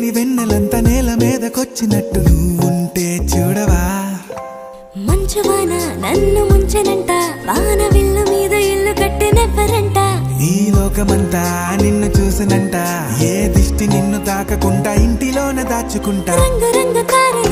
లేని వెన్నెలంత నేల మీదకొచ్చినట్టు నువ్వుంటే చూడవా మంచువాన నన్ను ముంచెనంట వాన విల్లు మీద ఇల్లు కట్టెనెవ్వరంట ఈ లోకమంతా నిన్ను చూసినంట ఏ దిష్టి నిన్ను తాకకుండా ఇంటిలోనే దాచుకుంటా రంగు రంగు తారలు